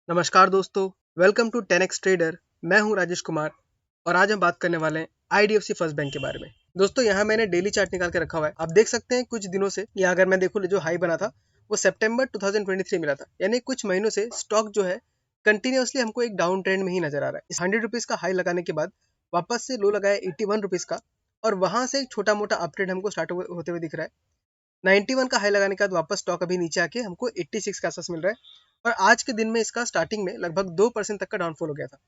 नमस्कार दोस्तों, welcome to 10x trader. मैं हूं राजेश कुमार और आज हम बात करने वाले हैं आईडीएफसी फर्स्ट बैंक के बारे में। दोस्तों यहाँ मैंने डेली चार्ट निकाल के रखा हुआ है। आप देख सकते हैं कुछ दिनों से, या अगर मैं देखूँ जो हाई बना था वो सितंबर 2023 मिला था, यानी कुछ महीनों से स्टॉक जो है कंटिन्यूअसली हमको एक डाउन ट्रेंड में ही नजर आ रहा है। इस 100 रुपीज का हाई लगाने के बाद वापस से लो लगाया 81 रुपीज का, और वहां से एक छोटा मोटा अपट्रेंड हमको स्टार्ट होते हुए दिख रहा है। 91 का हाई लगाने के बाद वापस स्टॉक अभी नीचे आके हमको 86 के आसपास मिल रहा है, और आज के दिन में इसका स्टार्टिंग में लगभग 2% तक का डाउनफॉल हो गया था।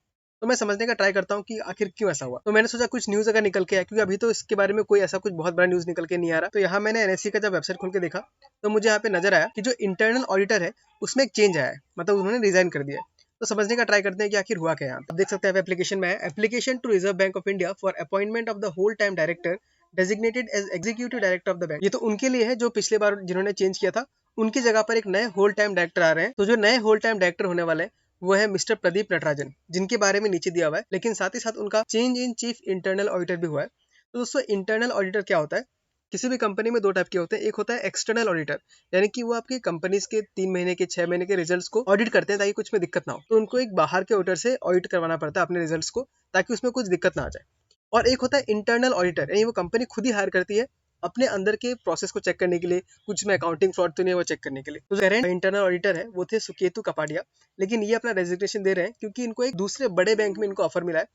तो मैं समझने का ट्राई करता हूँ कि आखिर क्यों ऐसा हुआ। तो मैंने सोचा कुछ न्यूज अगर निकल के आया, क्योंकि अभी तो इसके बारे में कोई ऐसा कुछ बहुत बड़ा न्यूज निकल के नहीं आ रहा। तो यहाँ मैंने एनएससी का जब वेबसाइट खोल के देखा तो मुझे यहाँ पे नजर आया कि जो इंटरनल ऑडिटर है उसमें एक चेंज आया है, मतलब उन्होंने रिजाइन कर दिया है। तो समझने का ट्राई करते हैं कि आखिर हुआ क्या है। आप देख सकते हैं एप्लीकेशन में है, application to reserve bank of India for appointment of the whole time director designated as executive director of the bank. ये तो उनके लिए है जो पिछले बार जिन्होंने चेंज किया था, उनकी जगह पर एक नए होल टाइम डायरेक्टर आ रहे हैं। तो जो नए होल टाइम डायरेक्टर होने वाले हैं वो है मिस्टर प्रदीप नटराजन, जिनके बारे में नीचे दिया हुआ है, लेकिन साथ ही साथ उनका change in chief internal auditor भी हुआ है। तो दोस्तों इंटरनल ऑडिटर क्या होता है? किसी भी कंपनी में दो टाइप के होते हैं। एक होता है एक्सटर्नल ऑडिटर, यानी कि वो आपकी कंपनीज के 3 महीने के 6 महीने के रिजल्ट्स को ऑडिट करते हैं ताकि कुछ में दिक्कत ना हो। तो उनको एक बाहर के ऑडिटर से ऑडिट करवाना पड़ता है अपने रिजल्ट्स को, ताकि उसमें कुछ दिक्कत ना आ जाए। और एक होता है इंटरनल ऑडिटर, यानी वो कंपनी खुद ही हायर करती है अपने अंदर के प्रोसेस को चेक करने के लिए, कुछ में अकाउंटिंग फ्रॉड तो नहीं है वो चेक करने के लिए। तो करेंट इंटरनल ऑडिटर है वो थे सुकेतु कपाडिया, लेकिन ये अपना रेजिग्नेशन दे रहे हैं क्योंकि इनको एक दूसरे बड़े बैंक में इनको ऑफर मिला है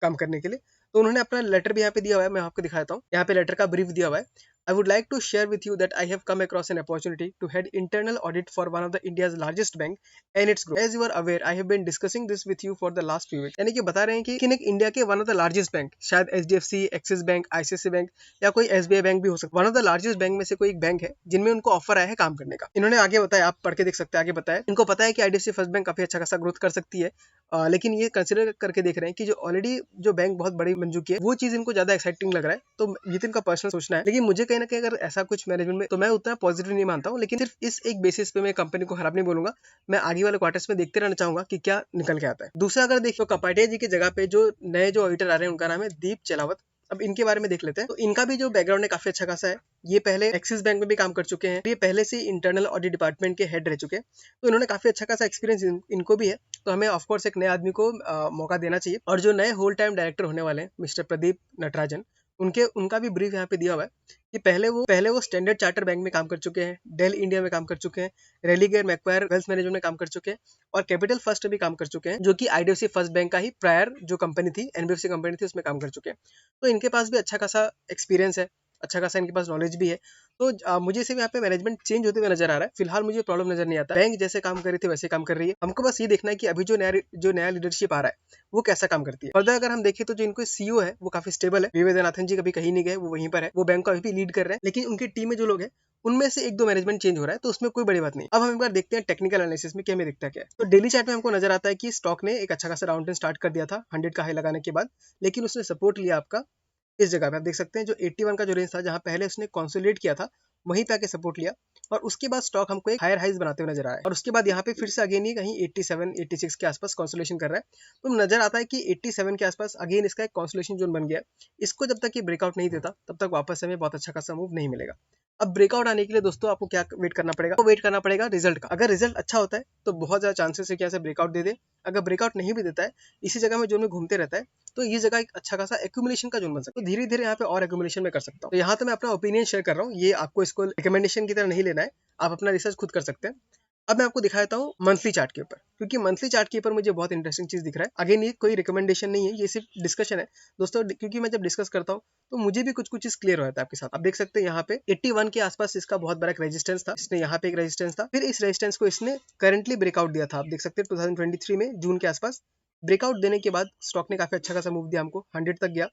काम करने के लिए। तो उन्होंने अपना लेटर भी यहाँ पे दिया हुआ है, मैं आपको दिखाता हूँ। यहाँ पे लेटर का ब्रीफ दिया हुआ है। I would like to share with you that I have come across an opportunity to head internal audit for one of the India's largest bank and its group. As you are aware, I have been discussing this with you for the last few weeks. यानी कि बता रहे हैं कि एक India के one of the largest bank, शायद HDFC, Axis bank, ICICI bank या कोई एसबीआई बैंक भी हो सकता है। One of the largest bank में से कोई एक बैंक है जिनमें उनको ऑफर आया है काम करने का। इन्होंने आगे बताया, आप पढ़ के देख सकते हैं, आगे बताया इनको पता है कि आईडीएफसी फर्स्ट बैंक काफी अच्छा खासा ग्रोथ कर सकती है, लेकिन ये कंसिडर करके देख रहे हैं कि जो ऑलरेडी जो बैंक बहुत बड़ी बन चुकी है वो चीज इनको ज्यादा एक्साइटिंग लग रहा है। तो ये तो इनका पर्सनल सोचना है, लेकिन मुझे कहीं ना कहीं अगर ऐसा कुछ मैनेजमेंट में, तो मैं उतना पॉजिटिव नहीं मानता हूँ। लेकिन सिर्फ इस एक बेसिस पे मैं कंपनी को खराब नहीं बोलूंगा, मैं आगे वाले क्वार्टर्स में देखते रहना चाहूंगा कि क्या निकल के आता है। दूसरा अगर देखिए तो कपाटिया जी की जगह पे जो नए जो ऑडिटर आ रहे हैं उनका नाम है दीप चलावत। अब इनके बारे में देख लेते हैं। तो इनका भी जो बैकग्राउंड है काफी अच्छा खासा है। ये पहले एक्सिस बैंक में भी काम कर चुके हैं, ये पहले से इंटरनल ऑडिट डिपार्टमेंट के हेड रह चुके हैं। तो इन्होंने काफी अच्छा खासा एक्सपीरियंस इनको भी है। तो हमें ऑफकोर्स एक नए आदमी को मौका देना चाहिए। और जो नए होल टाइम डायरेक्टर होने वाले हैं मिस्टर प्रदीप नटराजन, उनका भी ब्रीफ यहाँ पे दिया हुआ है कि पहले वो स्टैंडर्ड चार्टर बैंक में काम कर चुके हैं, डेल इंडिया में काम कर चुके हैं, रेलिगेयर मैक्वायर वेल्थ मैनेजमेंट में काम कर चुके हैं, और कैपिटल फर्स्ट में भी काम कर चुके हैं, जो कि आईडीएफसी फर्स्ट बैंक का ही प्रायर जो कंपनी थी, एनबीएफसी कंपनी थी, उसमें काम कर चुके हैं। तो इनके पास भी अच्छा खासा एक्सपीरियंस है, अच्छा खासा इनके पास नॉलेज भी है। तो मुझे सिर्फ यहाँ पे मैनेजमेंट चेंज होते हुए नजर आ रहा है। फिलहाल मुझे प्रॉब्लम नजर नहीं आता, बैंक जैसे काम कर रही थी वैसे काम कर रही है। हमको बस ये देखना है कि अभी जो नया लीडरशिप आ रहा है वो कैसा काम करती है। फर्दर अगर हम देखें तो जो इनको सीईओ है वो काफी स्टेबल है। विवेकनाथन जी कभी कहीं नहीं गए, वो वहीं पर है, वो बैंक को अभी भी लीड कर रहे हैं। लेकिन उनकी टीम में जो लोग हैं उनमें से एक दो मैनेजमेंट चेंज हो रहा है, तो उसमें कोई बड़ी बात नहीं। अब हम एक बार देखते हैं टेक्निकल एनालिसिस में क्या हमें दिखता है क्या है। तो डेली चार्ट में हमको नजर आता है कि स्टॉक ने एक अच्छा खासा डाउन ट्रेंड स्टार्ट कर दिया था 100 का हाई लगाने के बाद, लेकिन उसने सपोर्ट लिया आपका इस जगह पे। आप देख सकते हैं जो 81 का जो रेंज था, जहां पहले उसने कंसोलिडेट किया था, वहीं पे आके सपोर्ट लिया, और उसके बाद स्टॉक हमको एक हायर हाइज बनाते हुए नजर आया है। और उसके बाद यहाँ पे फिर से अगेन ही कहीं 87 86 के आसपास कंसोलेशन कर रहा है। तो नजर आता है कि 87 के आसपास अगेन इसका एक कंसोलेशन जोन बन गया। इसको जब तक ये ब्रेकआउट नहीं देता तब तक वापस हमें बहुत अच्छा खासा मूव नहीं मिलेगा। अब ब्रेकआउट आने के लिए दोस्तों आपको क्या वेट करना पड़ेगा? तो वेट करना पड़ेगा रिजल्ट का। अगर रिजल्ट अच्छा होता है तो बहुत ज्यादा चांसेस है कि ऐसे ब्रेकआउट दे दे। अगर ब्रेकआउट नहीं भी देता है, इसी जगह में जोन में घूमते रहता है, तो ये जगह एक अच्छा खासा एक्यूमुलेशन का जोन बन सकता है। तो धीरे धीरे यहाँ पे और एक्यूमुलेशन में कर सकता हूँ। तो यहाँ तो मैं अपना ओपिनियन शेयर कर रहा हूँ, ये आपको इसको रिकमेंडेशन की तरह नहीं लेना है, आप अपना रिसर्च खुद कर सकते हैं। अब मैं आपको दिखा देता हूँ मंथली चार्ट के ऊपर, क्योंकि मंथली चार्ट के ऊपर मुझे बहुत इंटरेस्टिंग चीज दिख रहा है। अगेन ये कोई रिकमेंडेशन नहीं है, ये सिर्फ डिस्कशन है दोस्तों, क्योंकि मैं जब डिस्कस करता हूँ तो मुझे भी कुछ कुछ चीज क्लियर हो जाता है आपके साथ। आप देख सकते हैं यहाँ पे 81 के आसपास इसका बहुत बड़ा रेजिस्टेंस था, इसने यहाँ पे एक रेजिस्टेंस था, फिर इस रेजिस्टेंस को इसने करंटली ब्रेकआउट दिया था। आप देख सकते हैं 2023 में जून के आसपास ब्रेकआउट देने के बाद स्टॉक ने काफी अच्छा खासा मूव दिया हमको, 100 तक गया।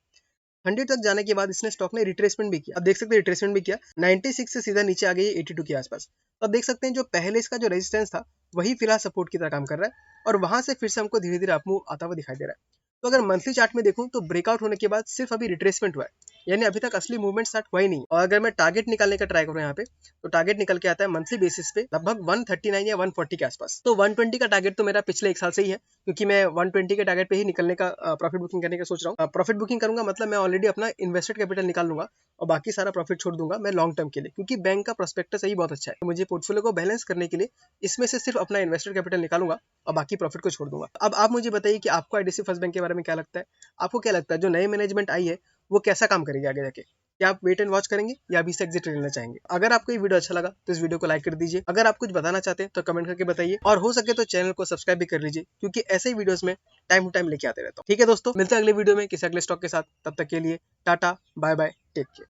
100 तक जाने के बाद इसने स्टॉक ने रिट्रेसमेंट भी किया। अब देख सकते हैं रिट्रेसमेंट भी किया, 96 से सीधा नीचे आ गई 82 के आसपास। तो अब देख सकते हैं जो पहले इसका जो रेजिस्टेंस था वही फिलहाल सपोर्ट की तरह काम कर रहा है, और वहां से फिर से हमको धीरे धीरे अप मूव आता हुआ दिखाई दे रहा है। तो अगर मंथली चार्ट में देखूं तो ब्रेकआउट होने के बाद सिर्फ अभी रिट्रेसमेंट हुआ है, यानी अभी तक असली मूवमेंट स्टार्ट हुआ ही नहीं। और अगर मैं टारगेट निकालने का ट्राई करूँ यहाँ पे, तो टारगेट निकल के आता है मंथली बेसिस पे लगभग 139 या 140 के आसपास। तो 120 का टारगेट तो मेरा पिछले 1 साल से ही है, क्योंकि मैं 120 के टारगेट पे ही निकलने का प्रॉफिट बुकिंग करने का सोच रहा हूँ। प्रॉफिट बुकिंग करूंगा मतलब मैं ऑलरेडी अपना इन्वेस्टेड कैपिटल निकाल लूंगा और बाकी सारा प्रॉफिट छोड़ दूंगा मैं लॉन्ग टर्म के लिए, क्योंकि बैंक का प्रोस्पेक्टस ही बहुत अच्छा है। तो मुझे पोर्टफोलियो को बैलेंस करने के लिए इसमें से सिर्फ अपना इन्वेस्टेड कैपिटल निकालूंगा और बाकी प्रॉफिट को छोड़ दूंगा। अब आप मुझे बताइए कि आपको आईडीएफसी फर्स्ट बैंक के बारे में क्या लगता है? आपको क्या लगता है जो नई मैनेजमेंट आई है वो कैसा काम करेगी आगे जाके? क्या आप वेट एंड वॉच करेंगे या अभी से एग्जिट लेना चाहेंगे? अगर आपको ये वीडियो अच्छा लगा तो इस वीडियो को लाइक कर दीजिए। अगर आप कुछ बताना चाहते हैं तो कमेंट करके बताइए, और हो सके तो चैनल को सब्सक्राइब भी कर लीजिए, क्योंकि ऐसे ही वीडियोस में टाइम टू टाइम लेके आते रहता हूँ। ठीक है दोस्तों, मिलते हैं अगले वीडियो में किसी अगले स्टॉक के साथ। तब तक के लिए tata bye bye, take care.